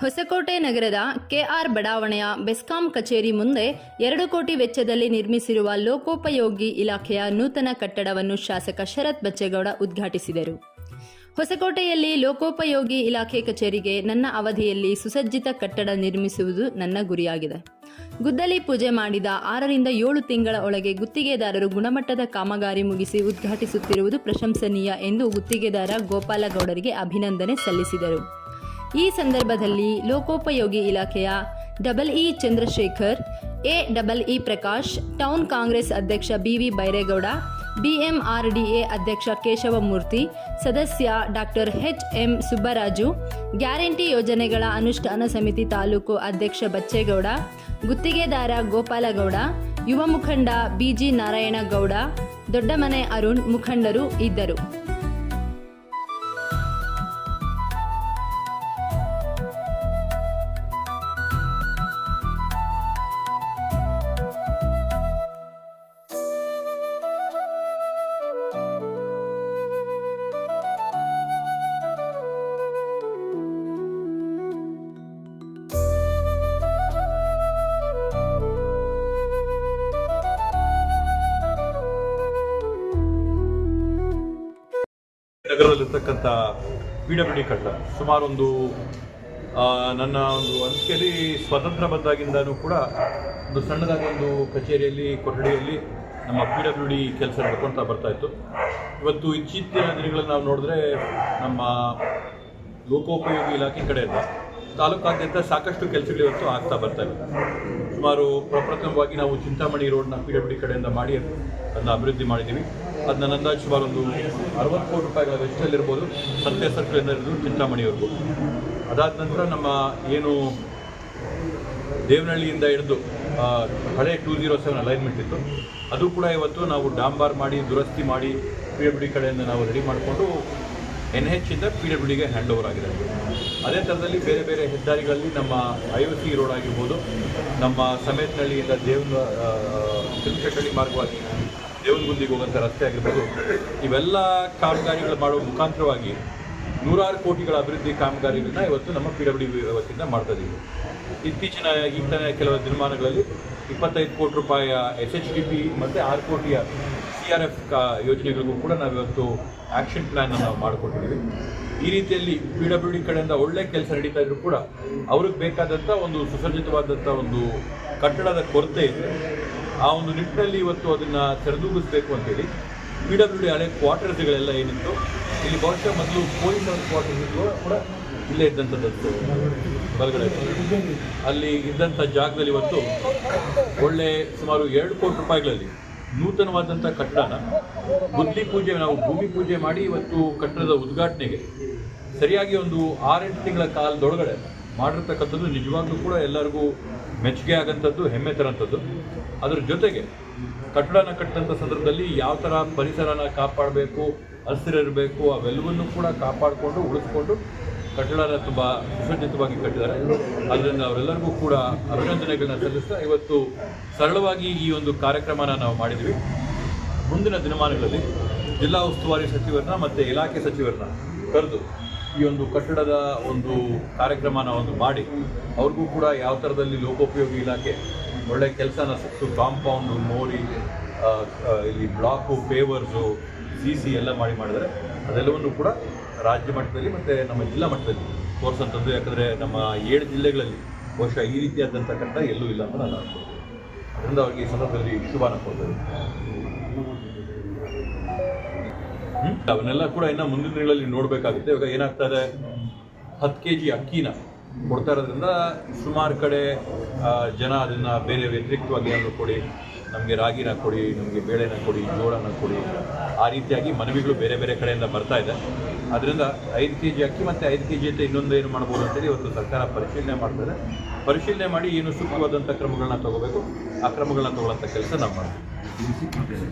ಹೊಸಕೋಟೆ ನಗರದ ಕೆಆರ್ ಬಡಾವಣೆಯ ಬೆಸ್ಕಾಂ ಕಚೇರಿ ಮುಂದೆ 2 ಕೋಟಿ ವೆಚ್ಚದಲ್ಲಿ ನಿರ್ಮಿಸಿರುವ ಲೋಕೋಪಯೋಗಿ ಇಲಾಖೆಯ ನೂತನ ಕಟ್ಟಡವನ್ನು ಶಾಸಕ ಶರತ್ ಬಚ್ಚೇಗೌಡ ಉದ್ಘಾಟಿಸಿದರು. ಹೊಸಕೋಟೆಯಲ್ಲಿ ಲೋಕೋಪಯೋಗಿ ಇಲಾಖೆ ಕಚೇರಿಗೆ ನನ್ನ ಅವಧಿಯಲ್ಲಿ ಸುಸಜ್ಜಿತ ಕಟ್ಟಡ ನಿರ್ಮಿಸುವುದು ನನ್ನ ಗುರಿಯಾಗಿದೆ. ಗುದ್ದಲಿ ಪೂಜೆ ಮಾಡಿದ 6 ರಿಂದ 7 ತಿಂಗಳ ಒಳಗೆ ಗುತ್ತಿಗೆದಾರರು ಗುಣಮಟ್ಟದ ಕಾಮಗಾರಿ ಮುಗಿಸಿ ಉದ್ಘಾಟಿಸುತ್ತಿರುವುದು ಪ್ರಶಂಸನೀಯ ಎಂದು ಗುತ್ತಿಗೆದಾರ ಗೋಪಾಲಗೌಡರಿಗೆ ಅಭಿನಂದನೆ ಸಲ್ಲಿಸಿದರು. ಈ ಸಂದರ್ಭದಲ್ಲಿ ಲೋಕೋಪಯೋಗಿ ಇಲಾಖೆಯ E Chandrashekar, A Prakash, town Congress ಅಧ್ಯಕ್ಷ ಬಿವಿ ಬೈರೇಗೌಡ, ಬಿಎಂಆರ್ಡಿಎ ಅಧ್ಯಕ್ಷ ಕೇಶವಮೂರ್ತಿ, ಸದಸ್ಯ ಡಾಕ್ಟರ್ ಎಂ ಸುಬ್ಬರಾಜು, ಗ್ಯಾರಂಟಿ ಯೋಜನೆಗಳ ಅನುಷ್ಠಾನ ಸಮಿತಿ ತಾಲೂಕು ಅಧ್ಯಕ್ಷ ಬಚ್ಚೇಗೌಡ, ಗುತ್ತಿಗೆದಾರ ಗೋಪಾಲಗೌಡ, ಯುವ ಮುಖಂಡ ಬಿಜಿ ನಾರಾಯಣಗೌಡ, ದೊಡ್ಡಮನೆ ಅರುಣ್ ಮುಖಂಡರು ಇದ್ದರು. ನಗರದಲ್ಲಿರ್ತಕ್ಕಂಥ PWD ಕಟ್ಟಡ ಸುಮಾರು ನನ್ನ ಅನಿಸಿಕೆಯಲ್ಲಿ ಸ್ವತಂತ್ರ ಬಂದಾಗಿಂದನೂ ಕೂಡ ಒಂದು ಸಣ್ಣದಾಗಿ ಒಂದು ಕಚೇರಿಯಲ್ಲಿ ಕೊಠಡಿಯಲ್ಲಿ ನಮ್ಮ PWD ಕೆಲಸ ನಡ್ಕೊಳ್ತಾ ಬರ್ತಾಯಿತ್ತು. ಇವತ್ತು ಇತ್ತೀಚಿನ ದಿನಗಳಲ್ಲಿ ನಾವು ನೋಡಿದ್ರೆ ನಮ್ಮ ಲೋಕೋಪಯೋಗಿ ಇಲಾಖೆ ಕಡೆಯಿಂದ ತಾಲೂಕಾದ್ಯಂತ ಸಾಕಷ್ಟು ಕೆಲಸಗಳು ಇವತ್ತು ಆಗ್ತಾ ಬರ್ತಾಯಿವೆ. ಸುಮಾರು ಪ್ರಪ್ರಥಮವಾಗಿ ನಾವು ಚಿಂತಾಮಣಿ ರೋಡ್ನ PWD ಕಡೆಯಿಂದ ಮಾಡಿ ಅದನ್ನು ಅಭಿವೃದ್ಧಿ ಮಾಡಿದ್ದೀವಿ. ಅದನ್ನ ಅಂದಾಜು ಸುಮಾರು 60 ಕೋಟಿ ರೂಪಾಯಿಗಳ ವೆಚ್ಚದಲ್ಲಿರ್ಬೋದು, ಸತ್ಯ ಸರ್ಕಲಿಂದ ಹಿಡಿದು ಚಿಂತಾಮಣಿವರೆಗೂ. ಅದಾದ ನಂತರ ನಮ್ಮ ಏನು ದೇವನಹಳ್ಳಿಯಿಂದ ಹಿಡಿದು ಹಳೆ 207 ಅಲೈನ್ಮೆಂಟ್ ಇತ್ತು, ಅದು ಕೂಡ ಇವತ್ತು ನಾವು ಡಾಂಬಾರ್ ಮಾಡಿ ದುರಸ್ತಿ ಮಾಡಿ PWD ಕಡೆಯಿಂದ ನಾವು ರೆಡಿ ಮಾಡಿಕೊಂಡು NH ಇಂದ PWDಗೆ ಹ್ಯಾಂಡ್ ಓವರ್ ಆಗಿದೆ. ಅದೇ ಥರದಲ್ಲಿ ಬೇರೆ ಬೇರೆ ಹೆದ್ದಾರಿಗಳಲ್ಲಿ ನಮ್ಮ IOC ರೋಡ್ ಆಗಿರ್ಬೋದು, ನಮ್ಮ ಸಮೇತನಹಳ್ಳಿಯಿಂದ ತಿರುಚಟ್ಟಳ್ಳಿ ಮಾರ್ಗವಾಗಿ ದೇವನಗುಂದಿಗೆ ಹೋಗುವಂಥ ರಸ್ತೆ ಆಗಿರ್ಬೋದು, ಇವೆಲ್ಲ ಕಾಮಗಾರಿಗಳು ಮಾಡುವ ಮುಖಾಂತರವಾಗಿ 106 ಕೋಟಿಗಳ ಅಭಿವೃದ್ಧಿ ಕಾಮಗಾರಿಗಳನ್ನ ಇವತ್ತು ನಮ್ಮ PWD ವತಿಯಿಂದ ಮಾಡ್ತಾ ಇದ್ದೀವಿ. ಇತ್ತೀಚಿನ ಕೆಲವು ದಿನಮಾನಗಳಲ್ಲಿ 25 ಕೋಟಿ ರೂಪಾಯಿಯ SHDP ಮತ್ತು 6 ಕೋಟಿಯ CRF ಯೋಜನೆಗಳಿಗೂ ಕೂಡ ನಾವಿವತ್ತು ಆ್ಯಕ್ಷನ್ ಪ್ಲ್ಯಾನ್ ನಾವು ಮಾಡಿಕೊಟ್ಟಿದ್ದೀವಿ. ಈ ರೀತಿಯಲ್ಲಿ PWD ಕಡೆಯಿಂದ ಒಳ್ಳೆ ಕೆಲಸ ನಡೀತಾ ಇದ್ರೂ ಕೂಡ ಅವ್ರಿಗೆ ಬೇಕಾದಂಥ ಒಂದು ಸುಸಜ್ಜಿತವಾದಂಥ ಒಂದು ಕಟ್ಟಡದ ಕೊರತೆ ಇದೆ. ಆ ಒಂದು ನಿಟ್ಟಿನಲ್ಲಿ ಇವತ್ತು ಅದನ್ನು ಸರಿದೂಗಿಸಬೇಕು ಅಂತೇಳಿ PWD ಹಳೆ ಕ್ವಾರ್ಟರ್ಸ್ಗಳೆಲ್ಲ ಏನಿತ್ತು, ಇಲ್ಲಿ ಬಹುಶಃ ಮೊದಲು ಪೊಲೀಸ್ ಕ್ವಾರ್ಟರ್ಸ್ಗಳು ಕೂಡ ಇಲ್ಲೇ ಇದ್ದಂಥದ್ದು ಬಲಗಡೆ ಅಲ್ಲಿ ಇದ್ದಂಥ ಜಾಗದಲ್ಲಿ ಇವತ್ತು ಒಳ್ಳೆ ಸುಮಾರು 2 ಕೋಟಿ ರೂಪಾಯಿಗಳಲ್ಲಿ ನೂತನವಾದಂಥ ಕಟ್ಟಡನ ನಾವು ಭೂಮಿ ಪೂಜೆ ಮಾಡಿ ಇವತ್ತು ಕಟ್ಟಡದ ಉದ್ಘಾಟನೆಗೆ ಸರಿಯಾಗಿ ಒಂದು 6-8 ತಿಂಗಳ ಕಾಲದೊಳಗಡೆ ಮಾಡಿರ್ತಕ್ಕಂಥದ್ದು ನಿಜವಾಗ್ಲೂ ಕೂಡ ಎಲ್ಲರಿಗೂ ಮೆಚ್ಚುಗೆ ಆಗೋಂಥದ್ದು, ಹೆಮ್ಮೆ ತರೋಂಥದ್ದು. ಅದ್ರ ಜೊತೆಗೆ ಕಟ್ಟಡನ ಕಟ್ಟಿದಂಥ ಸಂದರ್ಭದಲ್ಲಿ ಯಾವ ಥರ ಪರಿಸರನ ಕಾಪಾಡಬೇಕು, ಹಸಿರಿರಬೇಕು, ಅವೆಲ್ಲವನ್ನೂ ಕೂಡ ಕಾಪಾಡಿಕೊಂಡು ಉಳಿಸ್ಕೊಂಡು ಕಟ್ಟಡನ ತುಂಬ ಸುಸಜ್ಜಿತವಾಗಿ ಕಟ್ಟಿದ್ದಾರೆ. ಅದರಿಂದ ಅವರೆಲ್ಲರಿಗೂ ಕೂಡ ಅಭಿನಂದನೆಗಳನ್ನ ಸಲ್ಲಿಸ್ತಾ ಇವತ್ತು ಸರಳವಾಗಿ ಈ ಒಂದು ಕಾರ್ಯಕ್ರಮನ ನಾವು ಮಾಡಿದ್ವಿ. ಮುಂದಿನ ದಿನಮಾನಗಳಲ್ಲಿ ಜಿಲ್ಲಾ ಉಸ್ತುವಾರಿ ಸಚಿವರನ್ನ ಮತ್ತು ಇಲಾಖೆ ಸಚಿವರನ್ನ ಕರೆದು ಈ ಒಂದು ಕಟ್ಟಡದ ಒಂದು ಕಾರ್ಯಕ್ರಮನ ಮಾಡಿ ಅವ್ರಿಗೂ ಕೂಡ ಯಾವ ಥರದಲ್ಲಿ ಲೋಕೋಪಯೋಗಿ ಇಲಾಖೆ ಒಳ್ಳೆ ಕೆಲಸನ ಸುತ್ತು ಕಾಂಪೌಂಡು, ಮೋರಿ, ಇಲ್ಲಿ ಬ್ಲಾಕು, ಪೇವರ್ಸು, CC ಎಲ್ಲ ಮಾಡಿದರೆ ಅದೆಲ್ಲವನ್ನು ಕೂಡ ರಾಜ್ಯ ಮಟ್ಟದಲ್ಲಿ ಮತ್ತು ನಮ್ಮ ಜಿಲ್ಲಾ ಮಟ್ಟದಲ್ಲಿ ತೋರಿಸೋಂಥದ್ದು. ಯಾಕಂದರೆ ನಮ್ಮ 7 ಜಿಲ್ಲೆಗಳಲ್ಲಿ ಬಹುಶಃ ಈ ರೀತಿಯಾದಂಥ ಕಟ್ಟಡ ಎಲ್ಲೂ ಇಲ್ಲ ಅಂತ ನಾನು ಅನ್ಕೊಳ್ತೀನಿ. ಅದರಿಂದ ಅವ್ರಿಗೆ ಈ ಸಂದರ್ಭದಲ್ಲಿ ಶುಭಾನ ಕೊಡ್ತೇವೆ. ಅವನ್ನೆಲ್ಲ ಕೂಡ ಇನ್ನು ಮುಂದಿನ ದಿನಗಳಲ್ಲಿ ನೋಡಬೇಕಾಗುತ್ತೆ. ಇವಾಗ ಏನಾಗ್ತದೆ, 10 kg ಅಕ್ಕಿನ ಕೊಡ್ತಾ ಇರೋದ್ರಿಂದ ಸುಮಾರು ಕಡೆ ಜನ ಅದನ್ನು ಬೇರೆ ವ್ಯತಿರಿಕ್ತವಾಗಿ ಏನಾದರೂ ಕೊಡಿ, ನಮಗೆ ರಾಗಿನ ಕೊಡಿ, ನಮಗೆ ಬೇಳೆನ ಕೊಡಿ, ಜೋಳನ ಕೊಡಿ, ಆ ರೀತಿಯಾಗಿ ಮನವಿಗಳು ಬೇರೆ ಬೇರೆ ಕಡೆಯಿಂದ ಬರ್ತಾ ಇದೆ. ಅದರಿಂದ 5 kg ಅಕ್ಕಿ ಮತ್ತು 5 kg ಜೊತೆ ಇನ್ನೊಂದು ಏನು ಮಾಡ್ಬೋದು ಅಂತೇಳಿ ಇವತ್ತು ಸರ್ಕಾರ ಪರಿಶೀಲನೆ ಮಾಡ್ತಾರೆ. ಪರಿಶೀಲನೆ ಮಾಡಿ ಏನು ಸೂಕ್ತವಾದಂಥ ಕ್ರಮಗಳನ್ನ ತಗೋಬೇಕು, ಆ ಕ್ರಮಗಳನ್ನ ತಗೊಳ್ಳೋಂಥ ಕೆಲಸ ನಾವು ಮಾಡ್ತೀವಿ.